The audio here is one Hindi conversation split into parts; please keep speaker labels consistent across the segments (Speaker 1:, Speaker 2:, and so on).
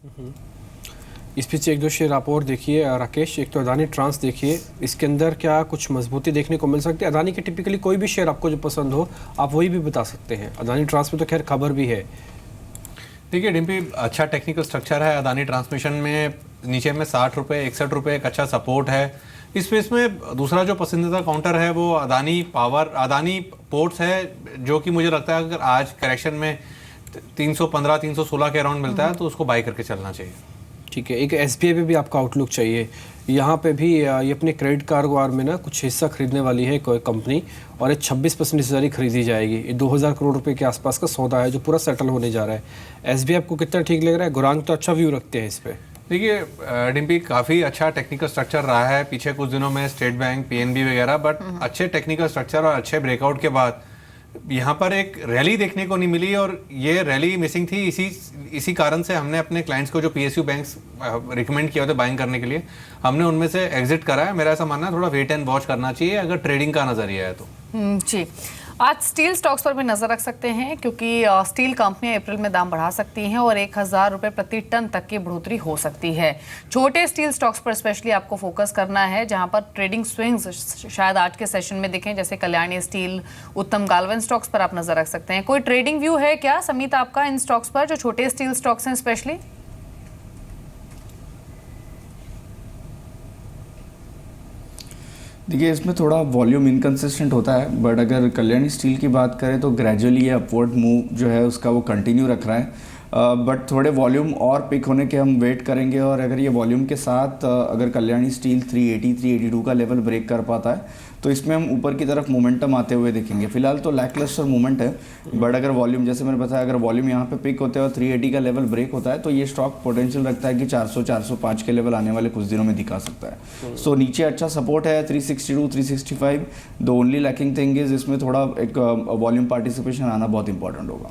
Speaker 1: इस पीछे एक दो शेयर आप और देखिए राकेश। एक तो अदानी ट्रांस देखिए, इसके अंदर क्या कुछ मजबूती देखने को मिल सकती है? अदानी के टिपिकली कोई भी शेयर आपको जो पसंद हो आप वही भी बता सकते हैं। अदानी ट्रांस में तो खैर खबर भी है।
Speaker 2: देखिए डिम्पी, अच्छा टेक्निकल स्ट्रक्चर है अदानी ट्रांसमिशन में। नीचे में 60 रुपये 61 रुपये एक अच्छा सपोर्ट है। इस स्पेस में दूसरा जो पसंदीदा काउंटर है वो अदानी पोर्ट्स है, जो कि मुझे लगता है अगर आज करेक्शन में 315 316 के अराउंड मिलता है तो उसको बाई करके चलना चाहिए।
Speaker 1: ठीक है, एक एसबीआई पे भी आपका आउटलुक चाहिए। यहाँ पे भी ये अपने क्रेडिट कारोबार में ना कुछ हिस्सा खरीदने वाली है कोई कंपनी, और ये 26% हिस्सेदारी खरीदी जाएगी। ये 2000 करोड़ रुपए के आसपास का सौदा है जो पूरा सेटल होने जा रहा है। एसबीआई आपको कितना ठीक लग रहा है? गुरांग तो अच्छा व्यू रखते हैं इस पे।
Speaker 2: देखिए डिम्पी, काफ़ी अच्छा टेक्निकल स्ट्रक्चर रहा है पीछे कुछ दिनों में, स्टेट बैंक पीएनबी वगैरह, बट अच्छे टेक्निकल स्ट्रक्चर और अच्छे ब्रेकआउट के बाद यहाँ पर एक रैली देखने को नहीं मिली, और ये रैली मिसिंग थी। इसी कारण से हमने अपने क्लाइंट्स को जो पीएसयू बैंक्स रिकमेंड किया होता बाइंग करने के लिए, हमने उनमें से एग्जिट करा है। मेरा ऐसा मानना है थोड़ा वेट एंड वॉच करना चाहिए अगर ट्रेडिंग का नजरिया है तो।
Speaker 3: जी, आज स्टील स्टॉक्स पर भी नजर रख सकते हैं क्योंकि स्टील कंपनियां अप्रैल में दाम बढ़ा सकती हैं और 1000 रुपये प्रति टन तक की बढ़ोतरी हो सकती है। छोटे स्टील स्टॉक्स पर स्पेशली आपको फोकस करना है, जहां पर ट्रेडिंग स्विंग्स शायद आज के सेशन में दिखें, जैसे कल्याणी स्टील, उत्तम गाल्वन स्टॉक्स पर आप नजर रख सकते हैं। कोई ट्रेडिंग व्यू है क्या समीत आपका इन स्टॉक्स पर, जो छोटे स्टील स्टॉक्स हैं स्पेशली?
Speaker 4: देखिए, इसमें थोड़ा वॉल्यूम इनकंसिस्टेंट होता है, बट अगर कल्याणी स्टील की बात करें तो ग्रेजुअली ये अपवर्ड मूव जो है उसका वो कंटिन्यू रख रहा है। बट थोड़े वॉल्यूम और पिक होने के हम वेट करेंगे, और अगर ये वॉल्यूम के साथ अगर कल्याणी स्टील 380 382 का लेवल ब्रेक कर पाता है तो इसमें हम ऊपर की तरफ मोमेंटम आते हुए देखेंगे। फिलहाल तो लैकलस्टर मूवमेंट है, बट अगर वॉल्यूम, जैसे मैंने बताया, अगर वॉल्यूम यहाँ पे पिक होते हैं और 380 का लेवल ब्रेक होता है तो ये स्टॉक पोटेंशियल रखता है कि 400 405 के लेवल आने वाले कुछ दिनों में दिखा सकता है। सो नीचे अच्छा सपोर्ट है 362 365। The only lacking thing is इसमें थोड़ा एक वॉल्यूम पार्टिसिपेशन आना बहुत इंपॉर्टेंट होगा।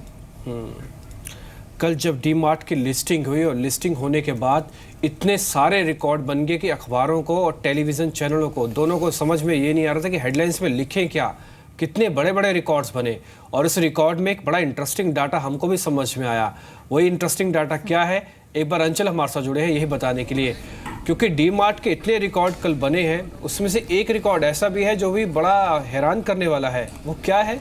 Speaker 1: कल जब डी मार्ट की लिस्टिंग हुई और लिस्टिंग होने के बाद इतने सारे रिकॉर्ड बन गए कि अखबारों को और टेलीविज़न चैनलों को दोनों को समझ में ये नहीं आ रहा था कि हेडलाइंस में लिखें क्या। कितने बड़े बड़े रिकॉर्ड्स बने, और इस रिकॉर्ड में एक बड़ा इंटरेस्टिंग डाटा हमको भी समझ में आया। वही इंटरेस्टिंग डाटा क्या है, एक बार अंचल हमारे साथ जुड़े हैं यही बताने के लिए, क्योंकि डी मार्ट के इतने रिकॉर्ड कल बने हैं, उसमें से एक रिकॉर्ड ऐसा भी है जो भी बड़ा हैरान करने वाला है। वो क्या है?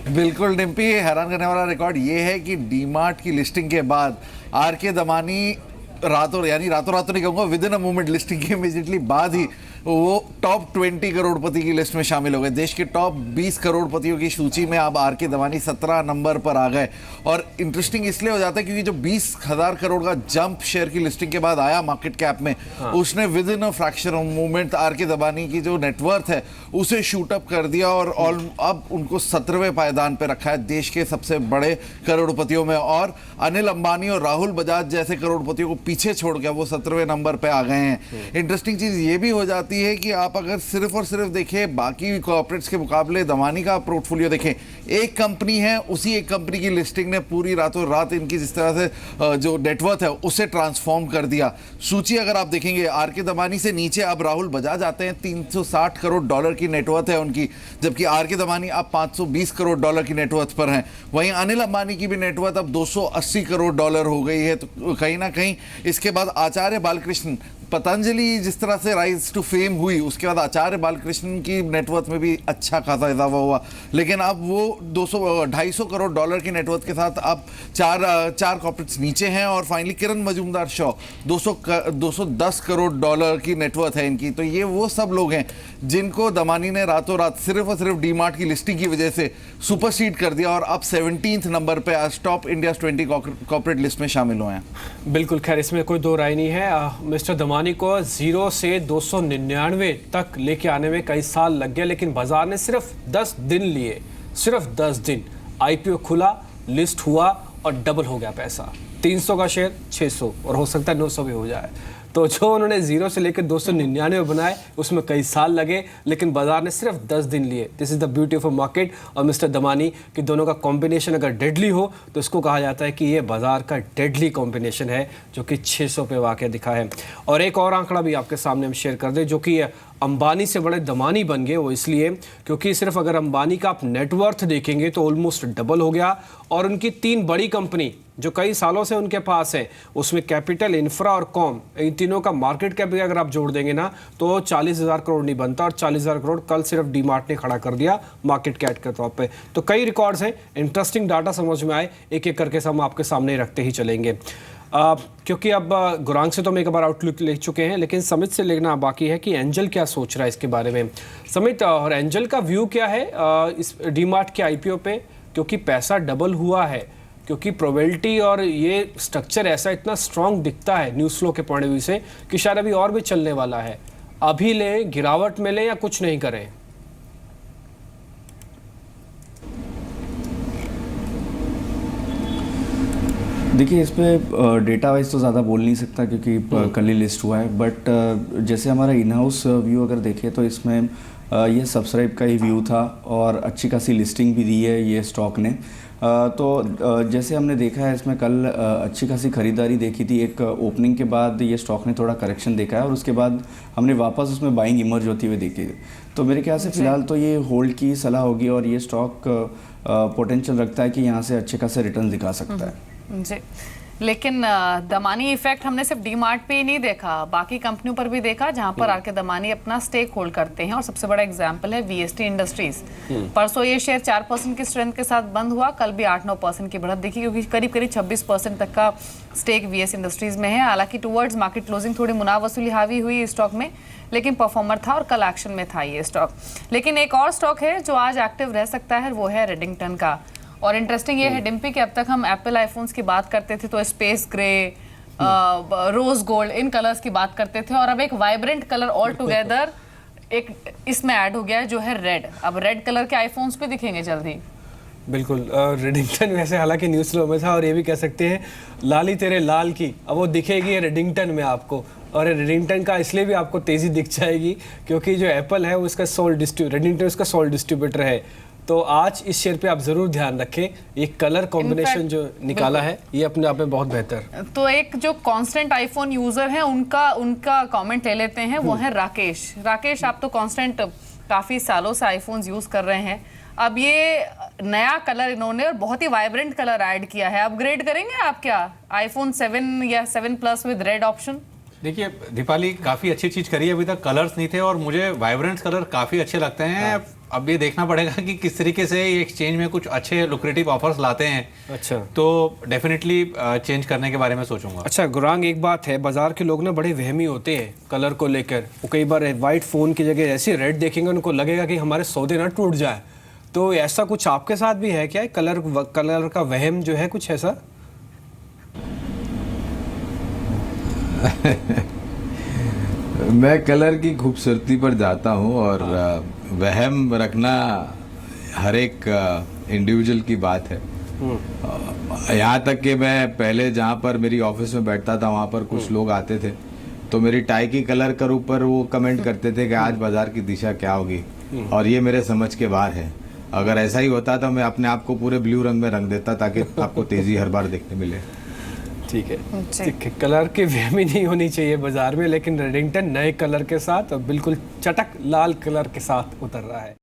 Speaker 5: बिल्कुल डिम्पी, हैरान करने वाला रिकॉर्ड ये है कि डीमार्ट की लिस्टिंग के बाद आर के दमानी रातों रात तो नहीं कहूँगा, with in a moment listing के इमीडिएटली बाद ही वो टॉप 20 करोड़पति की लिस्ट में शामिल हो गए। देश के टॉप 20 करोड़पतियों की सूची में अब आर के दमानी 17 नंबर पर आ गए। और इंटरेस्टिंग इसलिए हो जाता है क्योंकि जो 20,000 करोड़ का जंप शेयर की लिस्टिंग के बाद आया मार्केट कैप में, उसने within a fraction of moment R K Damani की जो नेटवर्थ है उसे शूट अप कर दिया, और अब उनको 17वें पायदान पर रखा है देश के सबसे बड़े करोड़पतियों में। और अनिल अंबानी और राहुल बजाज जैसे करोड़पतियों को पीछे छोड़ के वो 17वें नंबर पर आ गए हैं। इंटरेस्टिंग चीज़ ये भी हो जाती है कि आप अगर सिर्फ और सिर्फ देखें बाकी कॉर्पोरेट्स के मुकाबले दमानी का पोर्टफोलियो देखें, एक कंपनी है, उसी एक कंपनी की लिस्टिंग ने पूरी रातों रात इनकी जिस तरह से जो नेटवर्थ है उसे ट्रांसफॉर्म कर दिया। सूची अगर आप देखेंगे, आर के दमानी से नीचे अब राहुल बजाज आते हैं, 360 करोड़ डॉलर की नेटवर्थ है उनकी, जबकि आर के दमानी अब 520 करोड़ डॉलर की नेटवर्थ पर हैं। वहीं अनिल अंबानी की भी नेटवर्थ अब 280 करोड़ डॉलर हो गई है। तो कहीं ना कहीं इसके बाद आचार्य बालकृष्ण, पतंजलि जिस तरह से राइज टू फेम हुई, उसके बाद आचार्य बालकृष्ण की नेटवर्थ में भी अच्छा खासा इजाफा हुआ, लेकिन अब वो 250 करोड़ डॉलर की नेटवर्थ के साथ अब चार कॉर्पोरेट्स नीचे हैं। और फाइनली किरण मजूमदार शॉ 210 करोड़ डॉलर की नेटवर्थ है इनकी। तो ये वो सब लोग हैं जिनको दमानी ने रातों रात सिर्फ और सिर्फ डीमार्ट की लिस्टिंग की वजह से सुपरसीड कर दिया, और अब 17th नंबर पे आज टॉप इंडिया 20 कॉर्पोरेट लिस्ट में शामिल हुए हैं।
Speaker 1: बिल्कुल, खैर इसमें कोई दो राय नहीं है। मिस्टर दमानी को 0 से 299 तक लेके आने में कई साल लग गए, लेकिन बाजार ने सिर्फ 10 दिन लिए, सिर्फ 10 दिन। आईपीओ खुला, लिस्ट हुआ और डबल हो गया पैसा। 300 का शेयर 600 और हो सकता है 900 भी हो जाए। तो जो उन्होंने 0 से लेकर 299 बनाए उसमें कई साल लगे, लेकिन बाजार ने सिर्फ 10 दिन लिए। This is the beauty of a market. और मिस्टर दमानी कि दोनों का कॉम्बिनेशन अगर डेडली हो तो इसको कहा जाता है कि ये बाजार का डेडली कॉम्बिनेशन है, जो कि 600 पे वाक़या दिखा है। और एक और आंकड़ा भी आपके सामने हम शेयर कर दें, जो कि अंबानी से बड़े दमानी बन गए। वो इसलिए क्योंकि सिर्फ अगर अंबानी का आप नेटवर्थ देखेंगे तो ऑलमोस्ट डबल हो गया, और उनकी 3 बड़ी कंपनी जो कई सालों से उनके पास है, उसमें कैपिटल, इंफ्रा और कॉम, इन तीनों का मार्केट कैप भी अगर आप जोड़ देंगे ना तो 40,000 करोड़ नहीं बनता, और 40,000 करोड़ कल सिर्फ डीमार्ट ने खड़ा कर दिया मार्केट कैप के तौर पे। तो कई रिकॉर्ड्स हैं, इंटरेस्टिंग डाटा समझ में आए, एक एक करके हम आपके सामने रखते ही चलेंगे। क्योंकि अब गुरांग से तो हम एक बार आउटलुक ले चुके हैं, लेकिन समित से लेना बाकी है कि एंजल क्या सोच रहा है इसके बारे में। समित, और एंजल का व्यू क्या है इस डीमार्ट के आईपीओ पे, क्योंकि पैसा डबल हुआ है, क्योंकि प्रोबेबिलिटी और ये स्ट्रक्चर ऐसा इतना स्ट्रांग दिखता है न्यूज़ फ्लो के पॉइंट ऑफ व्यू से कि शायद अभी और भी चलने वाला है। अभी लें, गिरावट में लें, या कुछ नहीं करें?
Speaker 4: देखिए, इस पे डेटा वाइज तो ज़्यादा बोल नहीं सकता क्योंकि कल ही लिस्ट हुआ है, बट जैसे हमारा इन हाउस व्यू अगर देखें तो इसमें ये सब्सक्राइब का ही व्यू था और अच्छी खासी लिस्टिंग भी दी है ये स्टॉक ने। तो जैसे हमने देखा है इसमें कल अच्छी खासी खरीदारी देखी थी, एक ओपनिंग के बाद ये स्टॉक ने थोड़ा करेक्शन देखा है और उसके बाद हमने वापस उसमें बाइंग इमर्ज होती हुई देखी। तो मेरे ख्याल से फ़िलहाल तो ये होल्ड की सलाह होगी और ये स्टॉक पोटेंशियल रखता है कि यहाँ से अच्छे खासे रिटर्न दिखा सकता है
Speaker 3: जी। लेकिन दमानी इफेक्ट हमने सिर्फ डीमार्ट पे ही नहीं देखा, बाकी कंपनियों पर भी देखा जहां पर आरके दमानी अपना स्टेक होल्ड करते हैं, और सबसे बड़ा एग्जांपल है वीएसटी इंडस्ट्रीज। परसों ये शेयर 4% की स्ट्रेंथ के साथ बंद हुआ, कल भी 8-9% की बढ़त दिखी, क्योंकि करीब करीब 26% तक का स्टेक वीएस इंडस्ट्रीज में है। हालांकि टुवर्ड्स मार्केट क्लोजिंग थोड़ी मुनाफ वसूली हावी हुई इस स्टॉक में, लेकिन परफॉर्मर था और कल एक्शन में था ये स्टॉक। लेकिन एक और स्टॉक है जो आज एक्टिव रह सकता है, वो है रेडिंगटन का। और इंटरेस्टिंग ये है डिम्पी कि अब तक हम एप्पल आईफोन्स की बात करते थे तो स्पेस ग्रे, रोज गोल्ड, इन कलर्स की बात करते थे, और अब एक वाइब्रेंट कलर ऑल टुगेदर एक इसमें ऐड हो गया है जो है रेड। अब रेड कलर के आईफोन्स पे दिखेंगे जल्दी।
Speaker 1: बिल्कुल, रेडिंगटन वैसे हालांकि न्यूज़ फ्लो में था, और ये भी कह सकते हैं लाली तेरे लाल की, अब वो दिखेगी रेडिंगटन में आपको, और रेडिंगटन का इसलिए भी आपको तेज़ी दिख जाएगी क्योंकि जो एप्पल है वो इसका रेडिंगटन उसका सोल डिस्ट्रीब्यूटर है। तो आज इस शेयर पे आप जरूर ध्यान रखें, ये कलर कॉम्बिनेशन जो निकाला है ये अपने आप में बहुत बेहतर।
Speaker 3: तो एक जो कांस्टेंट आईफोन यूजर है उनका कमेंट ले लेते हैं, वो है राकेश, आप तो कांस्टेंट काफी सालों से आईफोन्स यूज कर रहे हैं, अब ये नया कलर इन्होंने और बहुत ही वाइब्रेंट कलर ऐड किया है, अपग्रेड करेंगे आप क्या आईफोन 7 या 7 प्लस विद रेड ऑप्शन?
Speaker 2: देखिए दीपाली, काफ़ी अच्छी चीज़ करी है, अभी तक कलर्स नहीं थे और मुझे वाइब्रेंट कलर काफ़ी अच्छे लगते हैं। अब ये देखना पड़ेगा कि किस तरीके से ये एक्सचेंज में कुछ अच्छे लुक्रेटिव ऑफर्स लाते हैं।
Speaker 1: अच्छा,
Speaker 2: तो डेफिनेटली चेंज करने के बारे में सोचूंगा।
Speaker 1: अच्छा गुरांग, एक बात है, बाजार के लोग ना बड़े वहमी होते हैं कलर को लेकर। वो कई बार वाइट फ़ोन की जगह ऐसे रेड देखेंगे उनको लगेगा कि हमारे सौदे ना टूट जाए। तो ऐसा कुछ आपके साथ भी है क्या, कलर का वहम जो है कुछ ऐसा?
Speaker 6: मैं कलर की खूबसूरती पर जाता हूँ और वहम रखना हर एक इंडिविजुअल की बात है। यहाँ तक कि मैं पहले जहाँ पर मेरी ऑफिस में बैठता था वहाँ पर कुछ लोग आते थे तो मेरी टाई की कलर के ऊपर वो कमेंट करते थे कि आज बाजार की दिशा क्या होगी, और ये मेरे समझ के बाहर है। अगर ऐसा ही होता तो मैं अपने आप को पूरे ब्लू रंग में रंग देता ताकि आपको तेजी हर बार देखने मिले।
Speaker 1: ठीक है, कलर की वहमी नहीं होनी चाहिए बाजार में, लेकिन रेडिंगटन नए कलर के साथ और बिल्कुल चटक लाल कलर के साथ उतर रहा है।